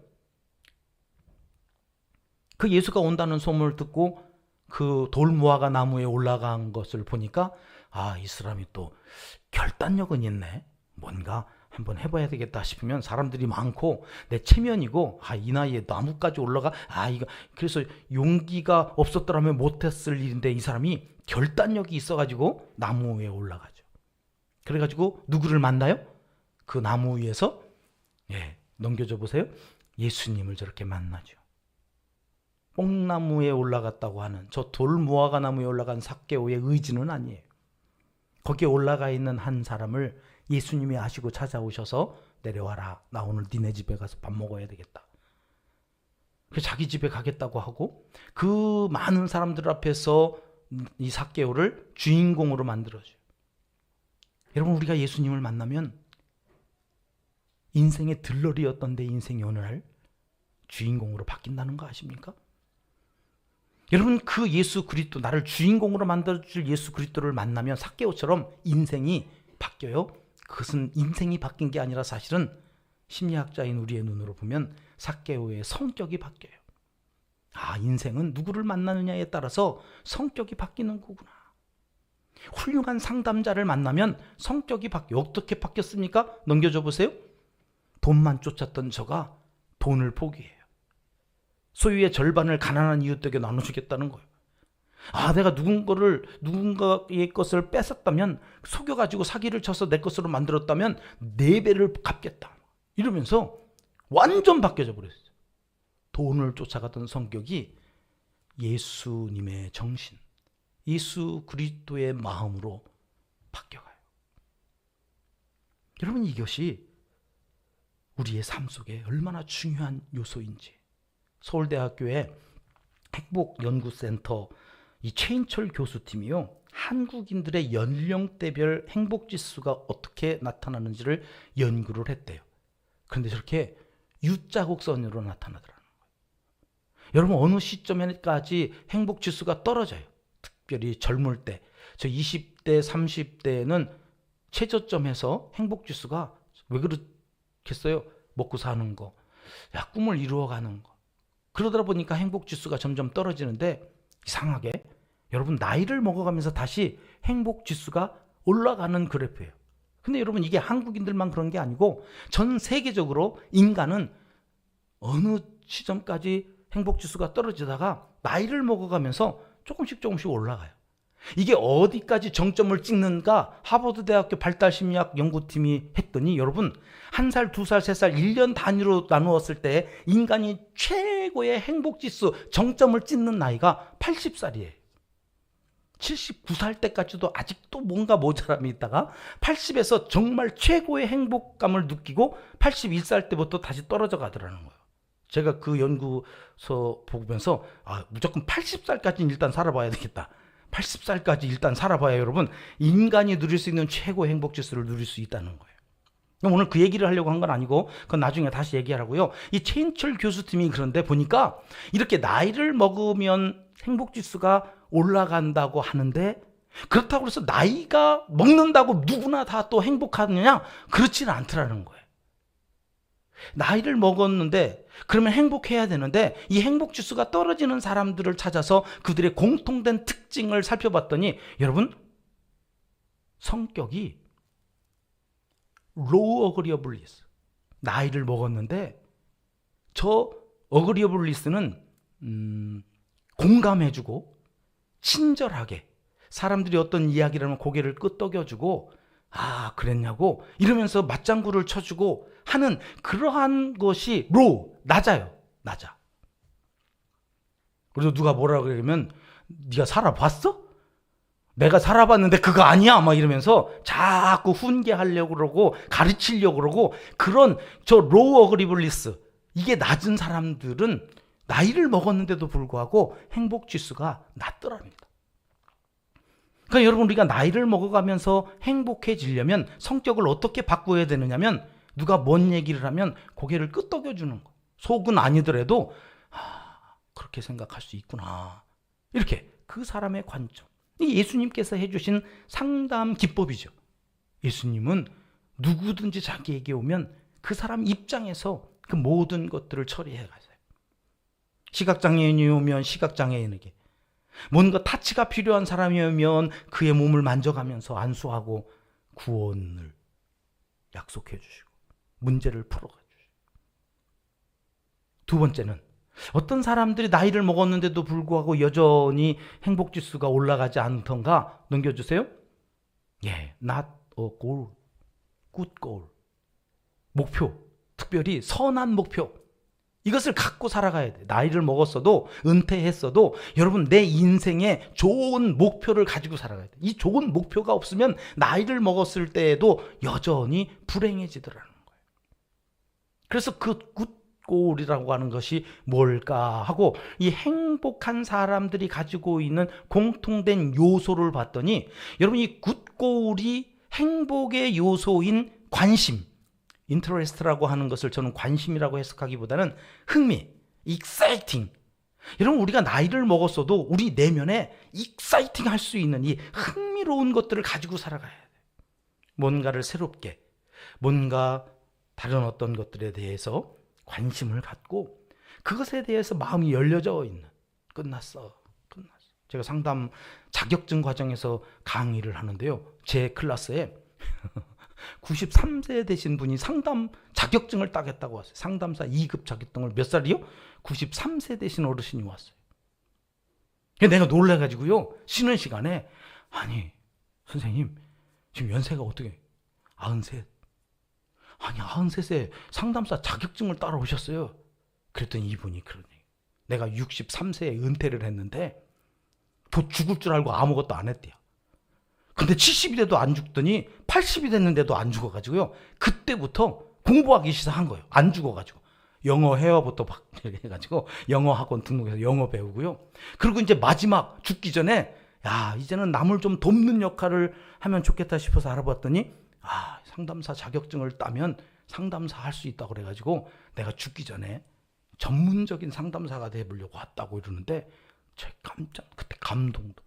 그 예수가 온다는 소문을 듣고 그 돌무화과 나무에 올라간 것을 보니까 이 사람이 또 결단력은 있네. 뭔가 한번 해봐야 되겠다 싶으면 사람들이 많고 내 체면이고 이 나이에 나무까지 올라가 이거 그래서 용기가 없었더라면 못했을 일인데, 이 사람이 결단력이 있어가지고 나무 위에 올라가죠. 그래가지고 누구를 만나요? 그 나무 위에서 넘겨줘 보세요. 예수님을 저렇게 만나죠. 뽕나무에 올라갔다고 하는 저 돌무화과 나무에 올라간 삭개오의 의지는 아니에요. 거기에 올라가 있는 한 사람을 예수님이 아시고 찾아오셔서 내려와라. 나 오늘 니네 집에 가서 밥 먹어야 되겠다. 그래서 자기 집에 가겠다고 하고 그 많은 사람들 앞에서 이 삭개오를 주인공으로 만들어줘요. 여러분, 우리가 예수님을 만나면 인생의 들러리였던 내 인생이 어느 날 주인공으로 바뀐다는 거 아십니까? 여러분, 그 예수 그리스도, 나를 주인공으로 만들어줄 예수 그리스도를 만나면 삭개오처럼 인생이 바뀌어요. 그것은 인생이 바뀐 게 아니라 사실은 심리학자인 우리의 눈으로 보면 삭개오의 성격이 바뀌어요. 아, 인생은 누구를 만나느냐에 따라서 성격이 바뀌는 거구나. 훌륭한 상담자를 만나면 성격이 바뀌어요. 어떻게 바뀌었습니까? 넘겨줘 보세요. 돈만 쫓았던 저가 돈을 포기해요. 소유의 절반을 가난한 이웃에게 나눠주겠다는 거예요. 아, 내가 누군가의 것을 뺏었다면, 속여가지고 사기를 쳐서 내 것으로 만들었다면 4배를 갚겠다. 이러면서 완전 바뀌어져 버렸어요. 돈을 쫓아가던 성격이 예수님의 정신, 예수 그리스도의 마음으로 바뀌어가요. 여러분, 이것이 우리의 삶 속에 얼마나 중요한 요소인지. 서울대학교의 행복연구센터 이 최인철 교수팀이요, 한국인들의 연령대별 행복지수가 어떻게 나타나는지를 연구를 했대요. 그런데 저렇게 U자곡선으로 나타나더라는 거예요. 여러분, 어느 시점에까지 행복지수가 떨어져요. 특별히 젊을 때. 저 20대, 30대에는 최저점에서 행복지수가 왜 그렇겠어요? 먹고 사는 거, 꿈을 이루어가는 거. 그러다 보니까 행복지수가 점점 떨어지는데, 이상하게 여러분, 나이를 먹어가면서 다시 행복지수가 올라가는 그래프예요. 근데 여러분, 이게 한국인들만 그런 게 아니고 전 세계적으로 인간은 어느 시점까지 행복지수가 떨어지다가 나이를 먹어가면서 조금씩 올라가요. 이게 어디까지 정점을 찍는가 하버드 대학교 발달심리학 연구팀이 했더니, 여러분, 1살, 2살, 3살, 1년 단위로 나누었을 때 인간이 최고의 행복지수 정점을 찍는 나이가 80살이에요. 79살 때까지도 아직도 뭔가 모자람이 있다가 80에서 정말 최고의 행복감을 느끼고 81살 때부터 다시 떨어져 가더라는 거예요. 제가 그 연구서 보면서 무조건 80살까지는 일단 살아봐야 되겠다. 80살까지 일단 살아봐야 여러분, 인간이 누릴 수 있는 최고의 행복지수를 누릴 수 있다는 거예요. 오늘 그 얘기를 하려고 한 건 아니고 그건 나중에 다시 얘기하라고요. 이 최인철 교수팀이 그런데 보니까 이렇게 나이를 먹으면 행복지수가 올라간다고 하는데, 그렇다고 해서 나이가 먹는다고 누구나 다 또 행복하느냐? 그렇지는 않더라는 거예요. 나이를 먹었는데 그러면 행복해야 되는데, 이 행복지수가 떨어지는 사람들을 찾아서 그들의 공통된 특징을 살펴봤더니, 여러분, 성격이 low agreeableness, 나이를 먹었는데 저 agreeableness는 공감해주고 친절하게, 사람들이 어떤 이야기를 하면 고개를 끄덕여주고 그랬냐고 이러면서 맞장구를 쳐주고 하는 그러한 것이 낮아요. 낮아. 그래서 누가 뭐라 그러면, 네가 살아봤어? 내가 살아봤는데 그거 아니야? 막 이러면서 자꾸 훈계하려고 그러고 가르치려고 그러고, 그런 저 low agreeableness, 이게 낮은 사람들은 나이를 먹었는데도 불구하고 행복지수가 낮더랍니다. 그러니까 여러분, 우리가 나이를 먹어가면서 행복해지려면 성격을 어떻게 바꿔야 되느냐면, 누가 뭔 얘기를 하면 고개를 끄덕여주는 거. 속은 아니더라도 그렇게 생각할 수 있구나, 이렇게 그 사람의 관점. 예수님께서 해주신 상담 기법이죠. 예수님은 누구든지 자기에게 오면 그 사람 입장에서 그 모든 것들을 처리해 가세요. 시각장애인이 오면 시각장애인에게, 뭔가 타치가 필요한 사람이 오면 그의 몸을 만져가면서 안수하고 구원을 약속해 주시고 문제를 풀어가 주시고. 두 번째는, 어떤 사람들이 나이를 먹었는데도 불구하고 여전히 행복지수가 올라가지 않던가, 넘겨주세요. not a goal, good goal. 목표, 특별히 선한 목표, 이것을 갖고 살아가야 돼. 나이를 먹었어도 은퇴했어도 여러분, 내 인생에 좋은 목표를 가지고 살아가야 돼. 이 좋은 목표가 없으면 나이를 먹었을 때에도 여전히 불행해지더라는 거예요. 그래서 그 굿골이라고 하는 것이 뭘까 하고, 이 행복한 사람들이 가지고 있는 공통된 요소를 봤더니, 여러분, 이 굿골이 행복의 요소인 관심, 인터레스트라고 하는 것을 저는 관심이라고 해석하기보다는 흥미, exciting. 여러분, 우리가 나이를 먹었어도 우리 내면에 exciting 할 수 있는 이 흥미로운 것들을 가지고 살아가야 돼. 뭔가를 새롭게, 뭔가 다른 어떤 것들에 대해서 관심을 갖고 그것에 대해서 마음이 열려져 있는. 끝났어. 제가 상담 자격증 과정에서 강의를 하는데요. 제 클래스에 93세 되신 분이 상담 자격증을 따겠다고 왔어요. 상담사 2급 자격증을 몇 살이요? 93세 되신 어르신이 왔어요. 내가 놀라가지고요. 쉬는 시간에 아니 선생님 지금 연세가 어떻게 93. 아니 93세 상담사 자격증을 따러 오셨어요. 그랬더니 이분이 그러네. 내가 63세에 은퇴를 했는데 죽을 줄 알고 아무것도 안 했대요. 근데 70이 돼도 안 죽더니 80이 됐는데도 안 죽어가지고요. 그때부터 공부하기 시작한 거예요. 안 죽어가지고. 영어 회화부터 해가지고 영어 학원 등록해서 영어 배우고요. 그리고 이제 마지막 죽기 전에 이제는 남을 좀 돕는 역할을 하면 좋겠다 싶어서 알아봤더니 상담사 자격증을 따면 상담사 할 수 있다고 그래가지고 내가 죽기 전에 전문적인 상담사가 돼보려고 왔다고 이러는데 제가 그때 감동도.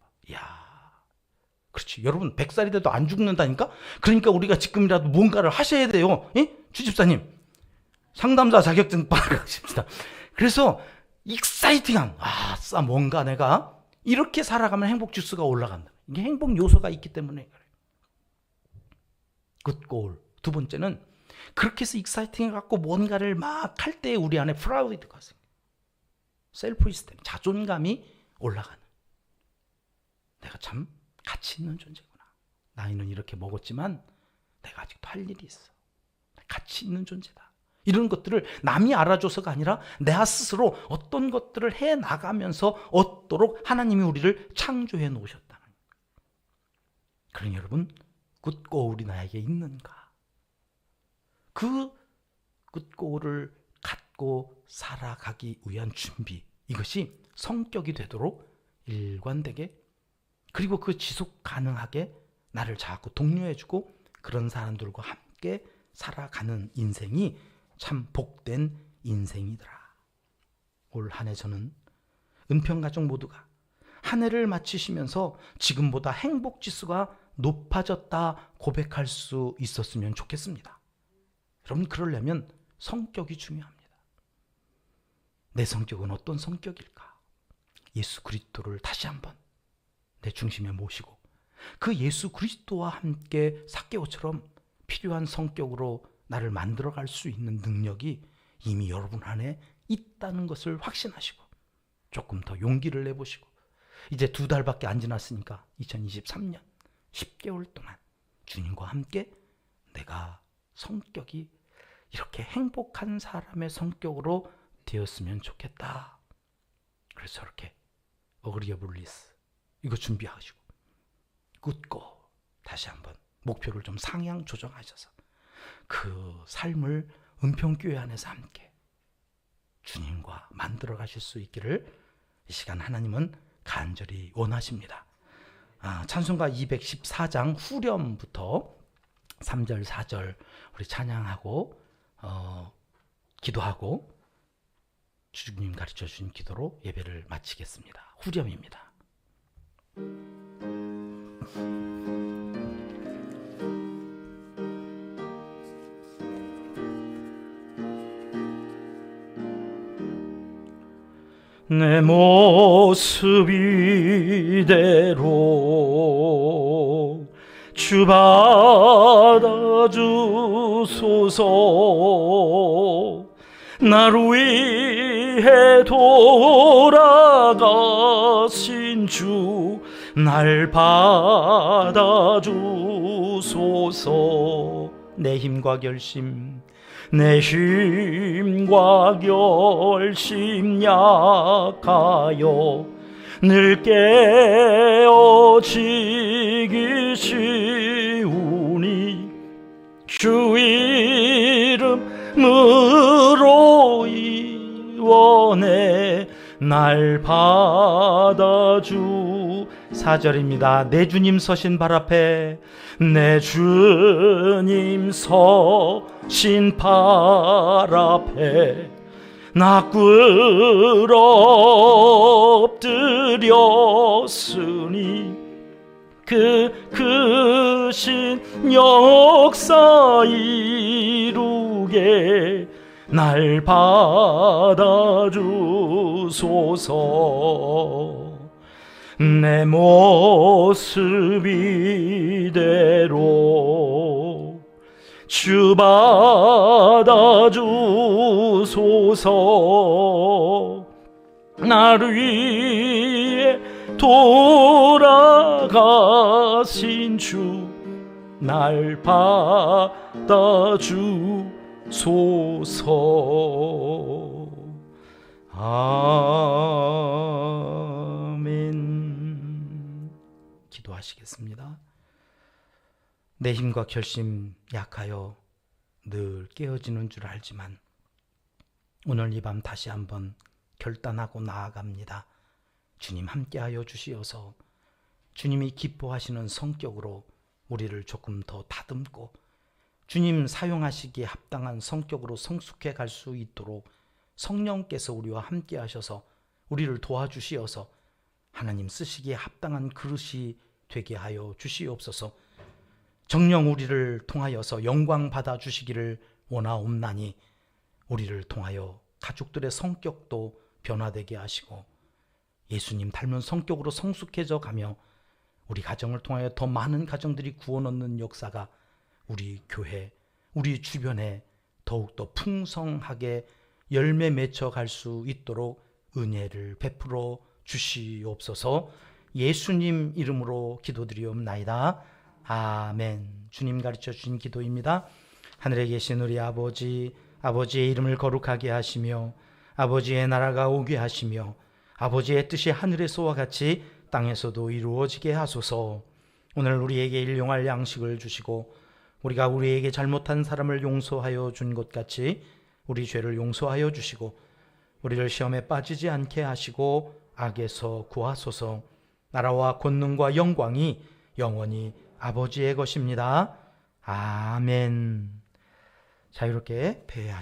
그렇지. 여러분 100살이 돼도 안 죽는다니까? 그러니까 우리가 지금이라도 뭔가를 하셔야 돼요. 주집사님 상담사 자격증 받아가십시다. 그래서 익사이팅한 뭔가 내가 이렇게 살아가면 행복 지수가 올라간다. 이게 행복 요소가 있기 때문에 그래요. 굿골. 두 번째는 그렇게 해서 익사이팅해갖고 뭔가를 막 할 때 우리 안에 프라우드가 생겨요. 셀프 이스템, 자존감이 올라가는. 내가 참 가치 있는 존재구나. 나이는 이렇게 먹었지만 내가 아직도 할 일이 있어. 가치 있는 존재다. 이런 것들을 남이 알아줘서가 아니라 내가 스스로 어떤 것들을 해나가면서 얻도록 하나님이 우리를 창조해 놓으셨다는 거예요. 그러니 여러분, 굿고울이 나에게 있는가? 그 굿고울을 갖고 살아가기 위한 준비, 이것이 성격이 되도록 일관되게, 그리고 그 지속 가능하게 나를 자꾸 독려해주고 그런 사람들과 함께 살아가는 인생이 참 복된 인생이더라. 올 한 해 저는 은평가족 모두가 한 해를 마치시면서 지금보다 행복지수가 높아졌다 고백할 수 있었으면 좋겠습니다. 여러분, 그러려면 성격이 중요합니다. 내 성격은 어떤 성격일까? 예수 그리스도를 다시 한번 내 중심에 모시고 그 예수 그리스도와 함께 삭개오처럼 필요한 성격으로 나를 만들어갈 수 있는 능력이 이미 여러분 안에 있다는 것을 확신하시고 조금 더 용기를 내보시고, 이제 2달밖에 안 지났으니까 2023년 10개월 동안 주님과 함께 내가 성격이 이렇게 행복한 사람의 성격으로 되었으면 좋겠다. 그래서 이렇게 어그리어블리스 이거 준비하시고 굳고 다시 한번 목표를 좀 상향 조정하셔서 그 삶을 은평교회 안에서 함께 주님과 만들어 가실 수 있기를 이 시간 하나님은 간절히 원하십니다. 찬송가 214장 후렴부터 3절 4절 우리 찬양하고 기도하고 주님 가르쳐 주신 기도로 예배를 마치겠습니다. 후렴입니다. 내 모습 이대로 주 받아주소서. 나를 위해 돌아가신 주 날 받아주소서. 내 힘과 결심 약하여 늘 깨어지기 쉬우니 주 이름으로 이원해 날 받아주. 4절입니다. 내 주님 서신 발 앞에, 내 주님 서신 발 앞에 나 꿇어 엎드렸으니 그 크신 역사 이루게 날 받아주소서. 내 모습 이대로 주 받아주소서. 나를 위해 돌아가신 주 날 받아주소서. 아멘. 기도하시겠습니다. 내 힘과 결심 약하여 늘 깨어지는 줄 알지만 오늘 이 밤 다시 한번 결단하고 나아갑니다. 주님 함께하여 주시어서 주님이 기뻐하시는 성격으로 우리를 조금 더 다듬고 주님 사용하시기에 합당한 성격으로 성숙해 갈 수 있도록 성령께서 우리와 함께 하셔서 우리를 도와주시어서 하나님 쓰시기에 합당한 그릇이 되게 하여 주시옵소서. 정녕 우리를 통하여서 영광 받아 주시기를 원하옵나니 우리를 통하여 가족들의 성격도 변화되게 하시고 예수님 닮은 성격으로 성숙해져 가며 우리 가정을 통하여 더 많은 가정들이 구원 얻는 역사가 우리 교회, 우리 주변에 더욱더 풍성하게 열매 맺혀 갈 수 있도록 은혜를 베풀어 주시옵소서. 예수님 이름으로 기도드리옵나이다. 아멘. 주님 가르쳐 주신 기도입니다. 하늘에 계신 우리 아버지, 아버지의 이름을 거룩하게 하시며 아버지의 나라가 오게 하시며 아버지의 뜻이 하늘에서와 같이 땅에서도 이루어지게 하소서. 오늘 우리에게 일용할 양식을 주시고 우리가 우리에게 잘못한 사람을 용서하여 준 것 같이 우리 죄를 용서하여 주시고 우리를 시험에 빠지지 않게 하시고 악에서 구하소서. 나라와 권능과 영광이 영원히 아버지의 것입니다. 아멘. 자유롭게 배회하시고